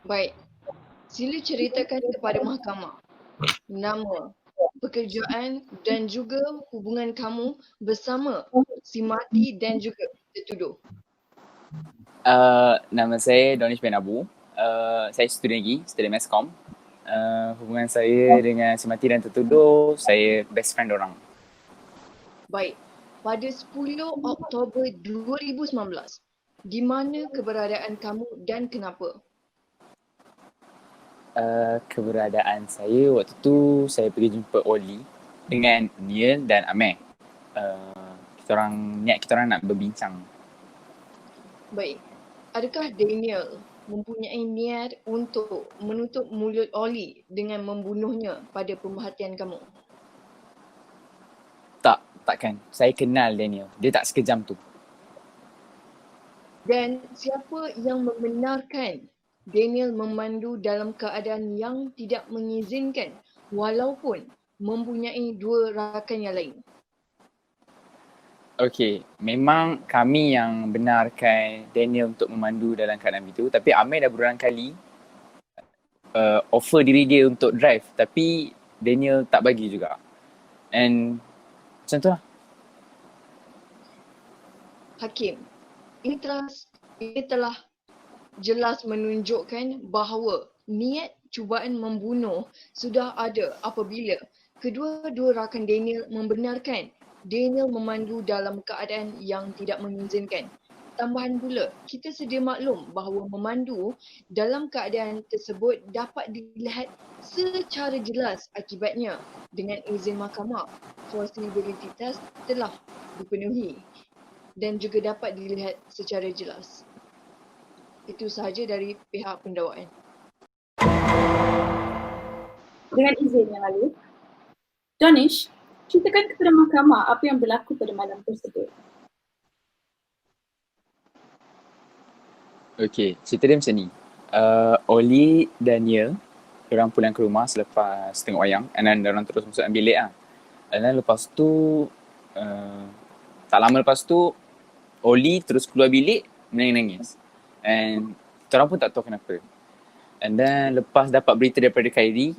Baik, sila ceritakan kepada mahkamah nama, pekerjaan dan juga hubungan kamu bersama si mati dan juga tertuduh. Nama saya Donish bin Abu. Saya student lagi, student Mescom. Hubungan saya dengan si mati dan tertuduh, saya best friend orang. Baik, pada 10 Oktober 2019, di mana keberadaan kamu dan kenapa? Keberadaan saya waktu tu, saya pergi jumpa Oli dengan Neil dan Amir. Kita orang nak berbincang. Baik, adakah Daniel mempunyai niat untuk menutup mulut Oli dengan membunuhnya pada pemerhatian kamu? Takkan. Saya kenal Daniel. Dia tak sekejam tu. Dan siapa yang membenarkan Daniel memandu dalam keadaan yang tidak mengizinkan walaupun mempunyai dua rakan yang lain? Okey, memang kami yang benarkan Daniel untuk memandu dalam keadaan itu. Tapi Amir dah berulang kali offer diri dia untuk drive. Tapi Daniel tak bagi juga. And macam tu lah. Hakim, ini telah jelas menunjukkan bahawa niat cubaan membunuh sudah ada apabila kedua-dua rakan Daniel membenarkan Daniel memandu dalam keadaan yang tidak mengizinkan. Tambahan pula, kita sedia maklum bahawa memandu dalam keadaan tersebut dapat dilihat secara jelas akibatnya. Dengan izin mahkamah, forcibility test telah dipenuhi dan juga dapat dilihat secara jelas. Itu sahaja dari pihak pendakwaan. Dengan izin yang lalu, Donish, ceritakan kepada mahkamah apa yang berlaku pada malam tersebut. Okey, cerita dia macam ni. Oli dan Neil, diorang pulang ke rumah selepas tengok wayang, and then diorang terus masuk dalam bilik lah. And then lepas tu, tak lama lepas tu, Oli terus keluar bilik menangis-nangis. And kita orang pun tak tahu kenapa. And then lepas dapat berita daripada Khairi,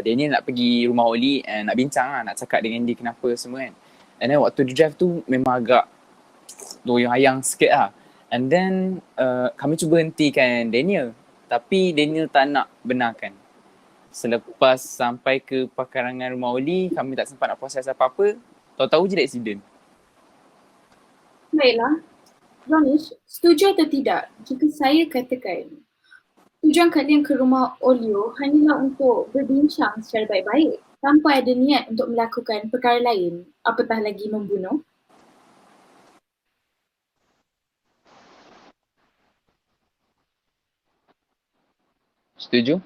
Daniel nak pergi rumah Oli and nak bincang lah, nak cakap dengan dia kenapa semua kan. And then waktu dia drive tu memang agak doyang-ayang sikit lah. And then kami cuba hentikan Daniel, tapi Daniel tak nak benarkan. Selepas sampai ke pekarangan rumah Oli, kami tak sempat nak proses apa-apa. Tahu-tahu je dah accident. Baiklah, Donish, setuju atau tidak jika saya katakan tujuan kalian ke rumah Olio hanyalah untuk berbincang secara baik-baik tanpa ada niat untuk melakukan perkara lain, apatah lagi membunuh? Setuju?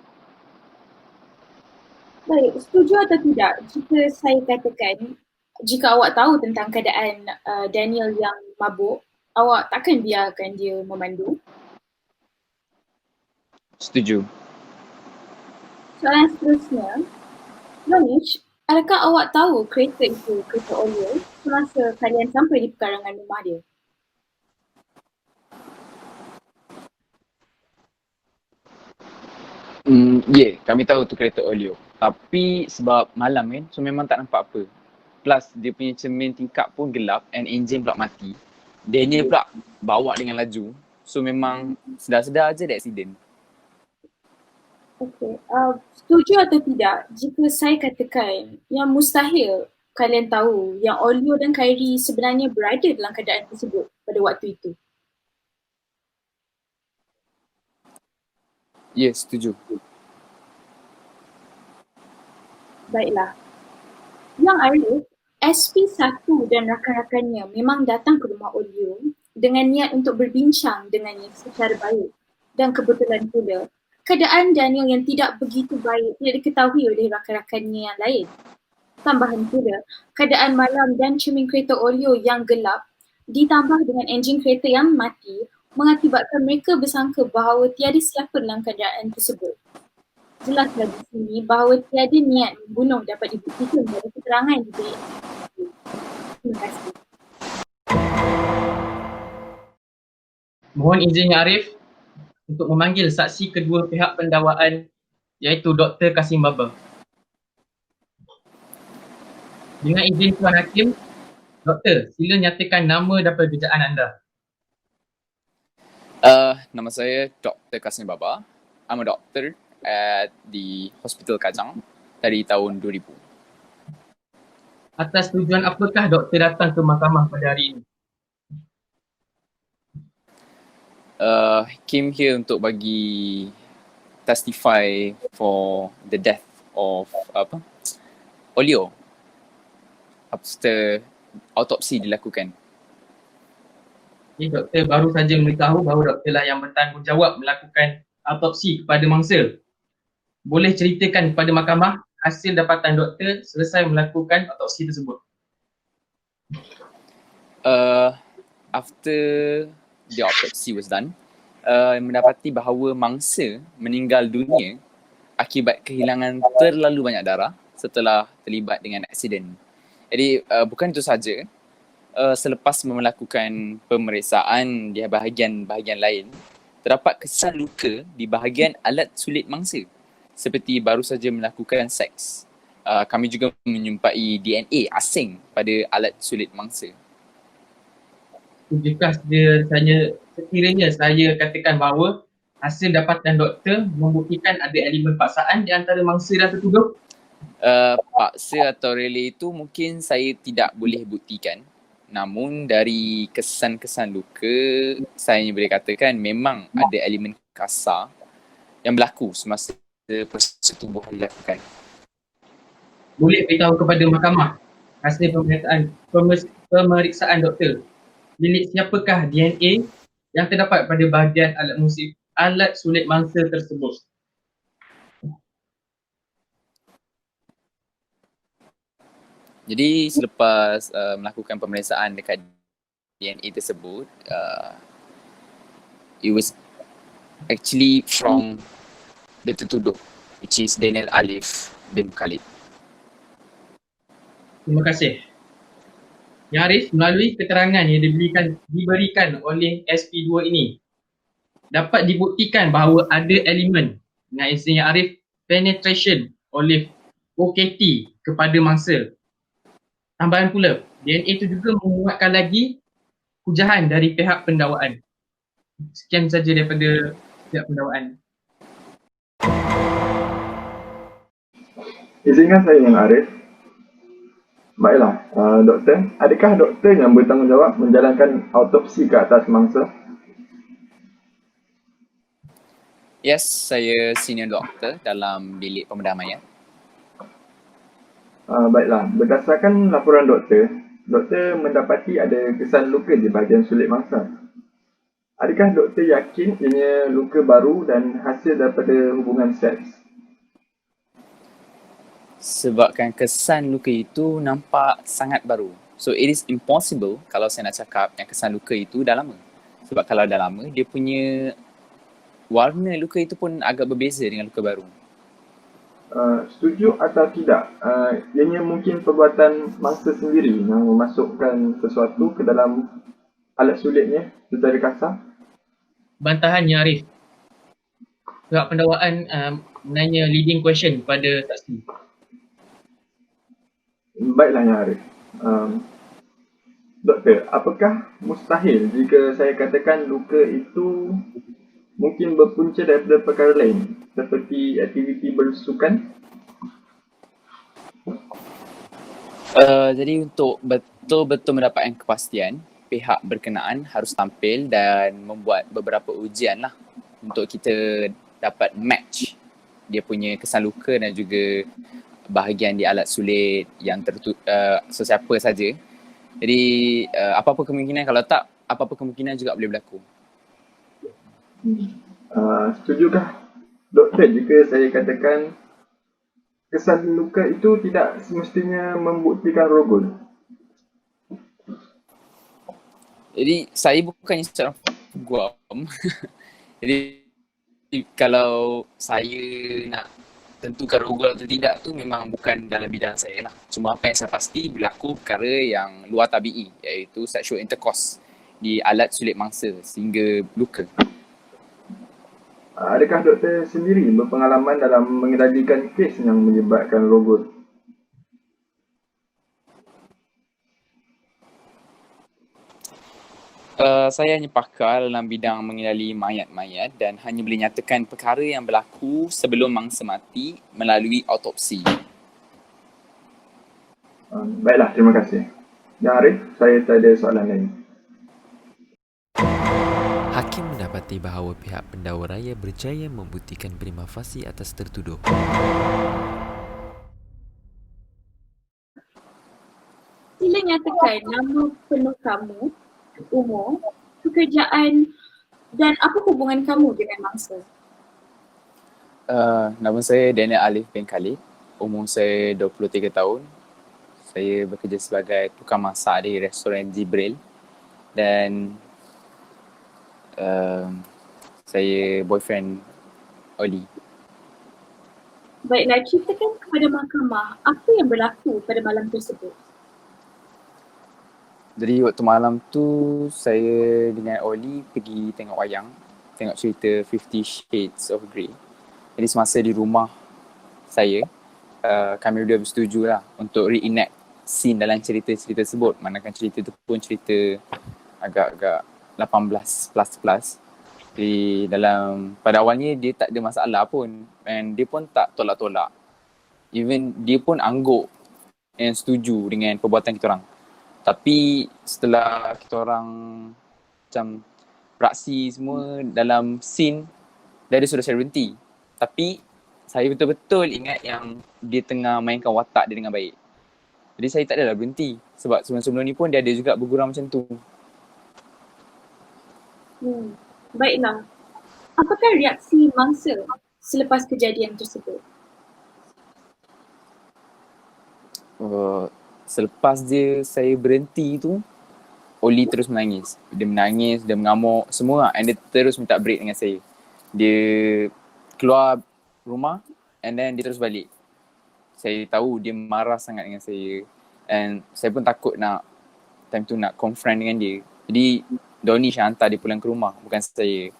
Baik, setuju atau tidak jika saya katakan jika awak tahu tentang keadaan Daniel yang mabuk, awak takkan biarkan dia memandu? Setuju. Soalan seterusnya, Donish, adakah awak tahu kereta itu kereta Olio semasa kalian sampai di pekarangan rumah dia? Kami tahu tu kereta Olio. Tapi sebab malam kan, so memang tak nampak apa. Plus dia punya cermin tingkap pun gelap and enjin pula mati. Daniel pula bawa dengan laju. So memang sedar-sedar je ada accident. Okey, setuju atau tidak jika saya katakan yang mustahil kalian tahu yang Olio dan Khairi sebenarnya berada dalam keadaan tersebut pada waktu itu? Ya, setuju. Baiklah. Yang Arif, SP1 dan rakan-rakannya memang datang ke rumah Olio dengan niat untuk berbincang dengannya secara baik. Dan kebetulan pula, keadaan Daniel yang tidak begitu baik tidak diketahui oleh rakan-rakannya yang lain. Tambahan pula, keadaan malam dan cermin kereta Olio yang gelap ditambah dengan enjin kereta yang mati mengakibatkan mereka bersangka bahawa tiada siapa dalam keadaan tersebut. Jelaslah di sini bahawa tiada niat membunuh dapat dibuktikan dari keterangan di bilik. Terima kasih. Mohon izin Ya Arif. untuk memanggil saksi kedua pihak pendakwaan iaitu Dr. Kasim Baba. Dengan izin Tuan Hakim, Doktor, sila nyatakan nama dan pekerjaan anda. Nama saya Dr. Kasim Baba. I'm a doctor at the Hospital Kajang dari tahun 2000. Atas tujuan apakah doktor datang ke mahkamah pada hari ini? Came here untuk bagi testify for the death of Olio after autopsi dilakukan. Okay, doktor baru saja memberitahu bahawa doktor lah yang bertanggungjawab melakukan autopsi kepada mangsa. Boleh ceritakan kepada mahkamah hasil dapatan doktor selesai melakukan autopsi tersebut? After the autopsy was done, mendapati bahawa mangsa meninggal dunia akibat kehilangan terlalu banyak darah setelah terlibat dengan aksiden. Jadi bukan itu saja, selepas melakukan pemeriksaan di bahagian-bahagian lain, terdapat kesan luka di bahagian alat sulit mangsa seperti baru saja melakukan seks. Kami juga menjumpai DNA asing pada alat sulit mangsa. Jika sekiranya saya katakan bahawa hasil dapatan doktor membuktikan ada elemen paksaan di antara mangsa dan tertuduh? Paksa atau rela itu mungkin saya tidak boleh buktikan. Namun dari kesan-kesan luka, saya boleh katakan memang ada elemen kasar yang berlaku semasa persetubuhan dilakukan. Boleh beritahu kepada mahkamah hasil pemeriksaan doktor. Milik siapakah DNA yang terdapat pada bahagian alat sulit mangsa tersebut? Jadi selepas melakukan pemeriksaan dekat DNA tersebut, it was actually from the tertuduh, which is Daniel Alif bin Khalid. Terima kasih. Yang Arif, melalui keterangan yang diberikan oleh SP2 ini, dapat dibuktikan bahawa ada elemen dengan istilah Arif penetration oleh OKT kepada mangsa. Tambahan pula, DNA itu juga menguatkan lagi hujahan dari pihak pendakwaan. Sekian saja daripada pihak pendakwaan. Izinkan saya yang Arif. Baiklah, doktor, adakah doktor yang bertanggungjawab menjalankan autopsi ke atas mangsa? Yes, saya senior doktor dalam bilik pembedahan mayat. Baiklah, berdasarkan laporan doktor, doktor mendapati ada kesan luka di bahagian sulit mangsa. Adakah doktor yakin ianya luka baru dan hasil daripada hubungan seks? Sebabkan kesan luka itu nampak sangat baru. So it is impossible kalau saya nak cakap yang kesan luka itu dah lama. Sebab kalau dah lama, dia punya warna luka itu pun agak berbeza dengan luka baru. Setuju atau tidak? Ianya mungkin perbuatan mangsa sendiri yang memasukkan sesuatu ke dalam alat sulitnya secara kasar? Bantahannya Arif. Pihak pendakwaan menanya leading question kepada saksi. Baiklah yang Arif. Doktor, apakah mustahil jika saya katakan luka itu mungkin berpunca daripada perkara lain seperti aktiviti bersukan? Jadi untuk betul-betul mendapatkan kepastian, pihak berkenaan harus tampil dan membuat beberapa ujian lah untuk kita dapat match dia punya kesan luka dan juga bahagian di alat sulit yang sesiapa saja. Jadi apa-apa kemungkinan, kalau tak, apa-apa kemungkinan juga boleh berlaku. Setujukah doktor jika saya katakan kesan luka itu tidak semestinya membuktikan rogol? Jadi saya bukannya seorang guam. Jadi kalau saya nak tentukan rogol atau tidak tu memang bukan dalam bidang saya lah. Cuma apa yang saya pasti berlaku perkara yang luar tabi'i, iaitu sexual intercourse di alat sulit mangsa sehingga luka. Adakah doktor sendiri berpengalaman dalam mengendalikan kes yang menyebabkan rogot? Saya hanya pakar dalam bidang mengenali mayat-mayat dan hanya boleh nyatakan perkara yang berlaku sebelum mangsa mati melalui autopsi. Baiklah, terima kasih. Yang Arif, saya tak ada soalan lain. Hakim mendapati bahawa pihak pendakwa raya berjaya membuktikan prima facie atas tertuduh. Sila nyatakan nama penuh kamu, umur, pekerjaan dan apa hubungan kamu dengan mangsa. Nama saya Daniel Alif bin Khalid. Umur saya 23 tahun. Saya bekerja sebagai tukang masak di restoran Jibril. Dan saya boyfriend Oli. Baiklah, ceritakan kepada mahkamah apa yang berlaku pada malam tersebut. Jadi waktu malam tu saya dengan Oli pergi tengok wayang, tengok cerita 50 Shades of Grey. Jadi semasa di rumah saya, kami berdua bersetuju lah untuk reenact scene dalam cerita-cerita tersebut. Manakan cerita tu pun cerita agak-agak 18 plus. Jadi pada awalnya dia tak ada masalah pun, and dia pun tak tolak-tolak. Even dia pun angguk and setuju dengan perbuatan kita orang. Tapi setelah kita orang macam beraksi semua dalam scene, dia sudah saya berhenti. Tapi saya betul-betul ingat yang dia tengah mainkan watak dia dengan baik. Jadi saya tak adalah berhenti. Sebab sebelum-sebelum ni pun dia ada juga bergurau macam tu. Baiklah. Apakah reaksi mangsa selepas kejadian tersebut? Selepas saya berhenti tu, Oli terus menangis. Dia menangis, dia mengamuk, semua. And dia terus minta break dengan saya. Dia keluar rumah and then dia terus balik. Saya tahu dia marah sangat dengan saya. And saya pun takut time tu nak confront dengan dia. Jadi Doni hantar dia pulang ke rumah, bukan saya.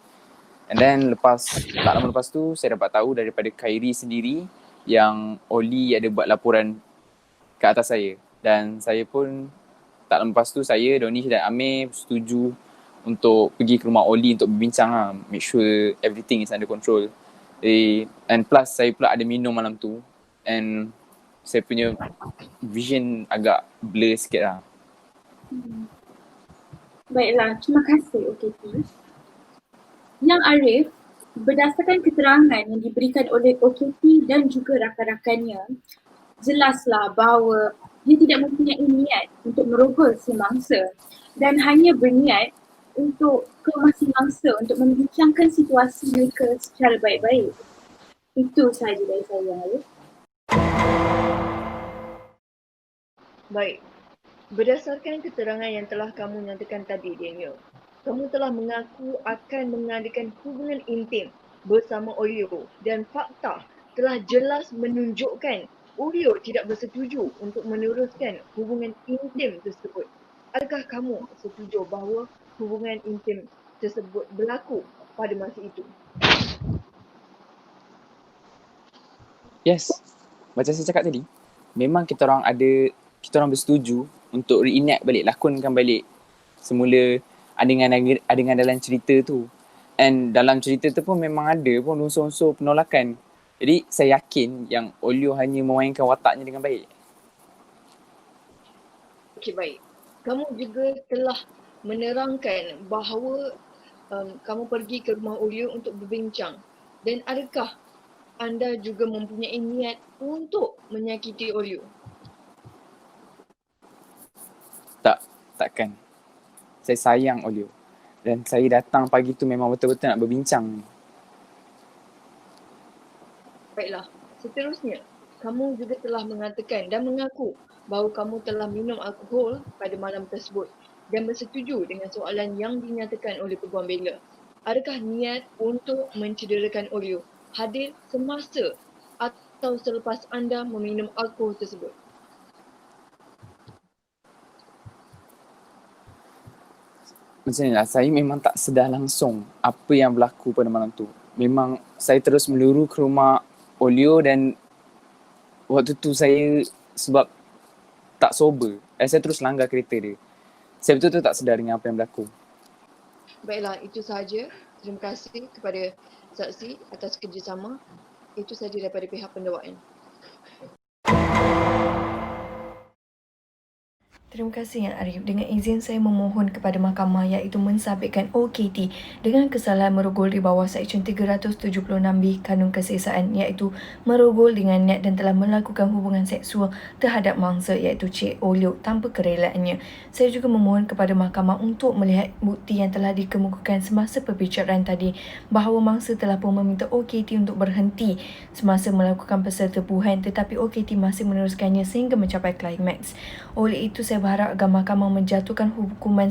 And then tak lama lepas tu, saya dapat tahu daripada Khairi sendiri yang Oli ada buat laporan ke atas saya. Dan saya pun tak lama lepas tu, saya, Doni dan Amir setuju untuk pergi ke rumah Oli untuk berbincang lah. Make sure everything is under control. And plus saya pula ada minum malam tu. And saya punya vision agak blur sikit lah. Baiklah, terima kasih OKT. Yang Arif, berdasarkan keterangan yang diberikan oleh OKT dan juga rakan-rakannya, jelaslah bahawa dia tidak mempunyai niat untuk merogoh si mangsa dan hanya berniat untuk ke rumah si mangsa untuk membincangkan situasi mereka secara baik-baik. Itu sahaja dari saya, Arif. Baik. Berdasarkan keterangan yang telah kamu nyatakan tadi, Daniel, kamu telah mengaku akan mengadakan hubungan intim bersama Olio dan fakta telah jelas menunjukkan Olio tidak bersetuju untuk meneruskan hubungan intim tersebut. Adakah kamu setuju bahawa hubungan intim tersebut berlaku pada masa itu? Yes. Macam saya cakap tadi, memang kita orang bersetuju untuk reenact balik, lakonkan balik semula adegan dalam cerita tu. And dalam cerita tu pun memang ada pun unsur-unsur penolakan. Jadi saya yakin yang Olio hanya memainkan wataknya dengan baik. Okey, baik. Kamu juga telah menerangkan bahawa kamu pergi ke rumah Olio untuk berbincang. Dan adakah anda juga mempunyai niat untuk menyakiti Olio? Takkan. Saya sayang Olio. Dan saya datang pagi tu memang betul-betul nak berbincang. Baiklah. Seterusnya, kamu juga telah mengatakan dan mengaku bahawa kamu telah minum alkohol pada malam tersebut dan bersetuju dengan soalan yang dinyatakan oleh peguam bela. Adakah niat untuk mencederakan Olio hadir semasa atau selepas anda meminum alkohol tersebut? Macam ni lah, saya memang tak sedar langsung apa yang berlaku pada malam tu. memang saya terus meluru ke rumah Olio dan waktu tu saya sebab tak sober, saya terus langgar kereta dia. Saya betul-betul tak sedar dengan apa yang berlaku. Baiklah, itu sahaja. Terima kasih kepada saksi atas kerjasama. Itu sahaja daripada pihak pendakwaan. Terima kasih Yang Arif. Dengan izin saya memohon kepada mahkamah iaitu mensabitkan OKT dengan kesalahan merogol di bawah Seksyen 376B Kanun Kesihsahan iaitu merogol dengan niat dan telah melakukan hubungan seksual terhadap mangsa iaitu Cik Olio tanpa kerelaannya. Saya juga memohon kepada mahkamah untuk melihat bukti yang telah dikemukakan semasa perbicaraan tadi bahawa mangsa telah pun meminta OKT untuk berhenti semasa melakukan persetubuhan tetapi OKT masih meneruskannya sehingga mencapai klimaks. Oleh itu, saya berharap agar mahkamah menjatuhkan hukuman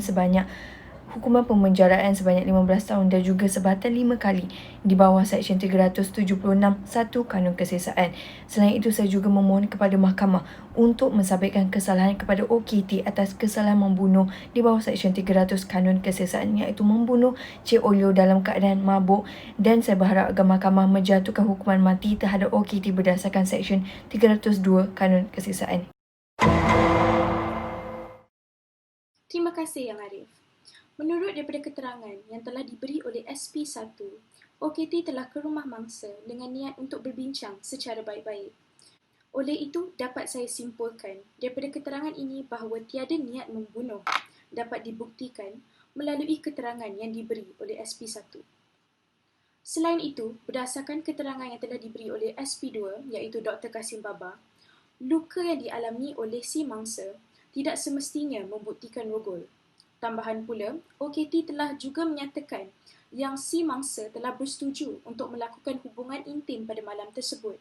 pemenjaraan sebanyak 15 tahun dan juga sebatan 5 kali di bawah Seksyen 376(1) Kanun Kesihsahan. Selain itu, saya juga memohon kepada mahkamah untuk mensabitkan kesalahan kepada OKT atas kesalahan membunuh di bawah Seksyen 300 Kanun Kesihsahan iaitu membunuh Cik Olio dalam keadaan mabuk, dan saya berharap agar mahkamah menjatuhkan hukuman mati terhadap OKT berdasarkan Seksyen 302 Kanun Kesihsahan. Terima kasih Yang Arif. Menurut daripada keterangan yang telah diberi oleh SP1, OKT telah ke rumah mangsa dengan niat untuk berbincang secara baik-baik. Oleh itu, dapat saya simpulkan daripada keterangan ini bahawa tiada niat membunuh dapat dibuktikan melalui keterangan yang diberi oleh SP1. Selain itu, berdasarkan keterangan yang telah diberi oleh SP2 iaitu Dr. Kasim Baba, luka yang dialami oleh si mangsa tidak semestinya membuktikan rogol. Tambahan pula, OKT telah juga menyatakan yang si mangsa telah bersetuju untuk melakukan hubungan intim pada malam tersebut.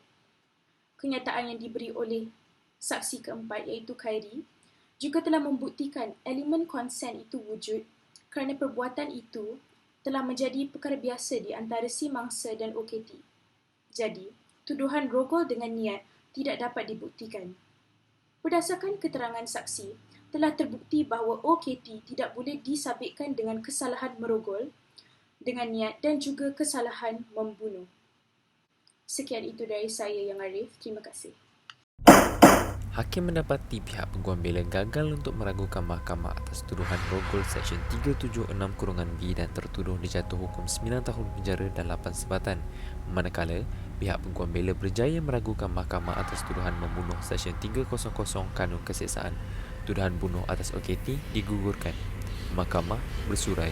Kenyataan yang diberi oleh saksi keempat iaitu Khairi juga telah membuktikan elemen konsen itu wujud kerana perbuatan itu telah menjadi perkara biasa di antara si mangsa dan OKT. Jadi, tuduhan rogol dengan niat tidak dapat dibuktikan. Berdasarkan keterangan saksi, telah terbukti bahawa OKT tidak boleh disabitkan dengan kesalahan merogol dengan niat dan juga kesalahan membunuh. Sekian itu dari saya Yang Arif. Terima kasih. Hakim mendapati pihak peguam bela gagal untuk meragukan mahkamah atas tuduhan rogol Seksyen 376(B) dan tertuduh dijatuh hukum 9 tahun penjara dan 8 sebatan. Manakala, pihak peguam bela berjaya meragukan mahkamah atas tuduhan membunuh Seksyen 300 Kanun Kesihsahan. Tuduhan bunuh atas OKT digugurkan. Mahkamah bersurai